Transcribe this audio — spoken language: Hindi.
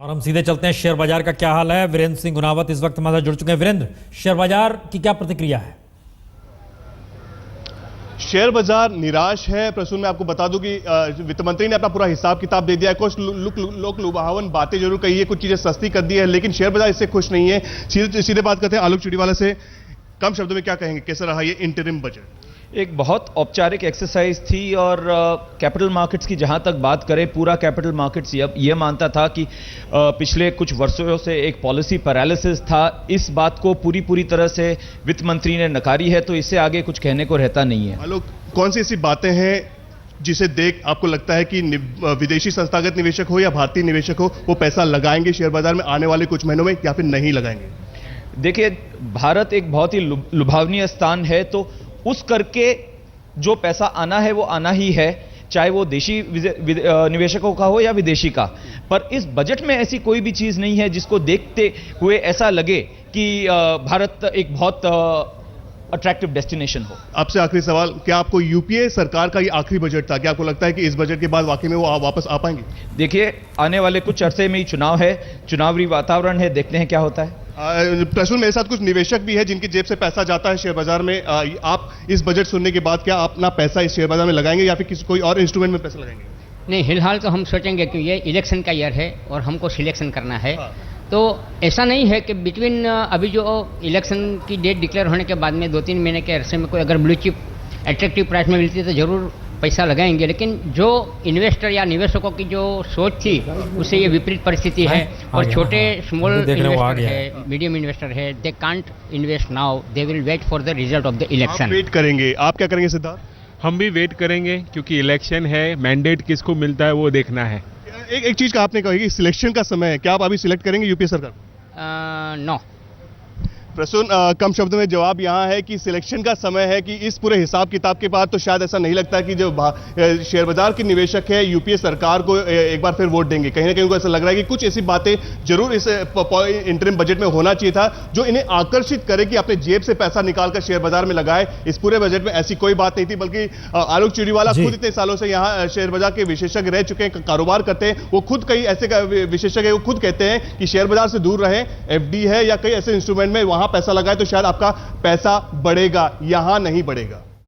और हम सीधे चलते हैं शेयर बाजार का क्या हाल है। वीरेंद्र सिंह गुनावत इस वक्त हमारे साथ जुड़ चुके हैं। वीरेंद्र, शेयर बाजार की क्या प्रतिक्रिया है? शेयर बाजार निराश है। प्रसून मैं आपको बता दूं कि वित्त मंत्री ने अपना पूरा हिसाब किताब दे दिया है। कुछ लोग लुभावन बातें जरूर कही है, कुछ चीजें सस्ती कर दी है, लेकिन शेयर बाजार इससे खुश नहीं है। सीधे बात करते हैं आलोक चुड़ीवाला से। कम शब्दों में क्या कहेंगे, कैसा रहा ये इंटरिम बजट? एक बहुत औपचारिक एक्सरसाइज थी और कैपिटल मार्केट्स की जहां तक बात करें, पूरा कैपिटल मार्केट्स ये मानता था कि पिछले कुछ वर्षों से एक पॉलिसी पैरालिसिस था। इस बात को पूरी तरह से वित्त मंत्री ने नकारी है, तो इससे आगे कुछ कहने को रहता नहीं है। आलोक, कौन सी ऐसी बातें हैं जिसे देख आपको लगता है कि विदेशी संस्थागत निवेशक हो या भारतीय निवेशक हो, वो पैसा लगाएंगे शेयर बाजार में आने वाले कुछ महीनों में या फिर नहीं लगाएंगे? देखिए, भारत एक बहुत ही लुभावनीय स्थान है, तो उस करके जो पैसा आना है वो आना ही है, चाहे वो देशी निवेशकों का हो या विदेशी का। पर इस बजट में ऐसी कोई भी चीज नहीं है जिसको देखते हुए ऐसा लगे कि भारत एक बहुत अट्रैक्टिव डेस्टिनेशन हो। आपसे आखिरी सवाल, क्या आपको यूपीए सरकार का ये आखिरी बजट था? क्या आपको लगता है कि इस बजट के बाद वाकई में वो वापस आ पाएंगे? देखिए, आने वाले कुछ अरसे में ही चुनाव है, चुनावी वातावरण है, देखते हैं क्या होता है। प्रसून, मेरे साथ कुछ निवेशक भी है जिनकी जेब से पैसा जाता है शेयर बाजार में। आप इस बजट सुनने के बाद क्या अपना पैसा इस शेयर बाजार में लगाएंगे या फिर किसी कोई और इंस्ट्रूमेंट में पैसा लगाएंगे? नहीं, फिलहाल तो हम सोचेंगे कि ये इलेक्शन का ईयर है और हमको सिलेक्शन करना है। तो ऐसा नहीं है कि बिटवीन अभी जो इलेक्शन की डेट डिक्लेयर होने के बाद में 2-3 महीने के अरसे में कोई अगर ब्लू चिप एट्रैक्टिव प्राइस में मिलती है तो ज़रूर पैसा लगाएंगे, लेकिन जो इन्वेस्टर या निवेशकों की जो सोच थी उससे ये विपरीत परिस्थिति है। और छोटे स्मॉल इन्वेस्टर है, मीडियम इन्वेस्टर है, they can't invest now, they will wait for the result of the election. Wait करेंगे, आप क्या करेंगे सिद्धार्थ? हम भी वेट करेंगे क्योंकि इलेक्शन है, मैंडेट किसको मिलता है वो देखना है। एक चीज का आपने कहा कि सिलेक्शन का समय है, क्या आप अभी सिलेक्ट करेंगे यूपीए सरकार? नो। प्रसून, कम शब्दों में जवाब यहाँ है कि सिलेक्शन का समय है, कि इस पूरे हिसाब किताब के बाद तो शायद ऐसा नहीं लगता कि जो शेयर बाजार के निवेशक है यूपीए सरकार को एक बार फिर वोट देंगे। कहीं ना कहीं उनको ऐसा लग रहा है कि कुछ ऐसी बातें जरूर इस इंटरिम बजट में होना चाहिए था जो इन्हें आकर्षित करे कि अपने जेब से पैसा निकालकर शेयर बाजार में लगाए। इस पूरे बजट में ऐसी कोई बात नहीं थी, बल्कि आलोक चुड़ीवाला खुद इतने सालों से यहाँ शेयर बाजार के विशेषज्ञ रह चुके हैं, कारोबार करते हैं, वो खुद कई ऐसे विशेषज्ञ वो खुद कहते हैं कि शेयर बाजार से दूर रहें, एफडी है या कई ऐसे इंस्ट्रूमेंट में वहां पैसा लगाए तो शायद आपका पैसा बढ़ेगा, यहां नहीं बढ़ेगा।